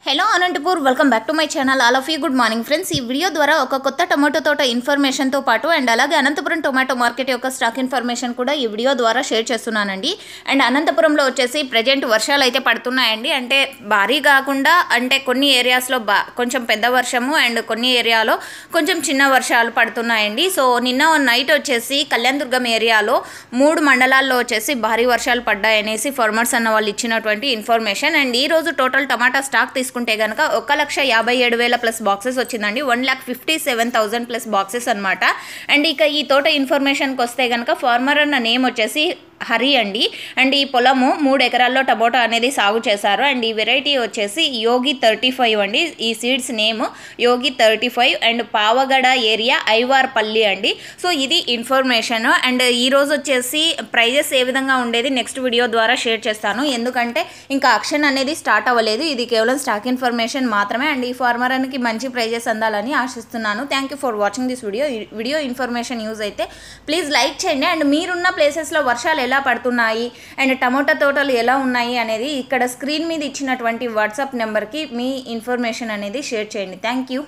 Hello Anantapur welcome back to my channel. All of you good morning friends. ఈ video ద్వారా ఒక కొత్త tomato తోట ఇన్ఫర్మేషన్తో పాటు అండ్ అలాగే అనంతపురం టొమాటో మార్కెట్ యొక్క స్టాక్ ఇన్ఫర్మేషన్ కూడా ఈ వీడియో ద్వారా షేర్ చేస్తున్నానండి. అండ్ అనంతపురంలో వచ్చేసి ప్రజెంట్ వర్షాలు అయితే పడుతున్నాయండి. అంటే భారీ కాకుండా అంటే కొన్ని ఏరియాస్లో కొంచెం పెద్ద వర్షము అండ్ కొన్ని ఏరియాలో కొంచెం చిన్న వర్షాలు పడుతున్నాయండి. సో నిన్న నైట్ వచ్చేసి కళ్యాణదుర్గం ఏరియాలో 3 మండలాల్లో వచ్చేసి భారీ వర్షాలు పడ్డాయనేసి ఫార్మర్స్ అన్న వాళ్ళు ఇచ్చినటువంటి ఇన్ఫర్మేషన్. అండ్ ఈరోజు టోటల్ టమాటా స్టాక్ తీసుకుంటే కనుక 1,57,000 ప్లస్ బాక్సెస్ వచ్చిందండి. 1,57,000 ప్లస్ బాక్సెస్ అనమాట. అండ్ ఇక ఈ తోట ఇన్ఫర్మేషన్కి వస్తే కనుక ఫార్మర్ అన్న నేమ్ వచ్చేసి హరి అండి. అండ్ ఈ పొలము 3 ఎకరాల్లో టమోటా అనేది సాగు చేశారు. అండ్ ఈ వెరైటీ వచ్చేసి యోగి 35 అండి. ఈ seeds name Yogi 35 and Pavagada area Aivarpalli అండి. సో ఇది ఇన్ఫర్మేషన్. అండ్ ఈరోజు వచ్చేసి ప్రైజెస్ ఏ విధంగా ఉండేది నెక్స్ట్ వీడియో ద్వారా షేర్ చేస్తాను. ఎందుకంటే ఇంకా ఆక్షన్ అనేది స్టార్ట్ అవ్వలేదు. ఇది కేవలం స్టాక్ ఇన్ఫర్మేషన్ మాత్రమే. అండ్ ఈ ఫార్మర్ అనికి మంచి ప్రైజెస్ అందాలని ఆశిస్తున్నాను. Thank you for watching this video information use అయితే ప్లీజ్ లైక్ చేయండి. అండ్ మీరున్న ప్లేసెస్లో వర్షాలు ఎలా పడుతున్నాయి అండ్ టమోటా తోటలు ఎలా ఉన్నాయి అనేది ఇక్కడ స్క్రీన్ మీద ఇచ్చినటువంటి వాట్సాప్ నెంబర్కి మీ ఇన్ఫర్మేషన్ అనేది షేర్ చేయండి. Thank you.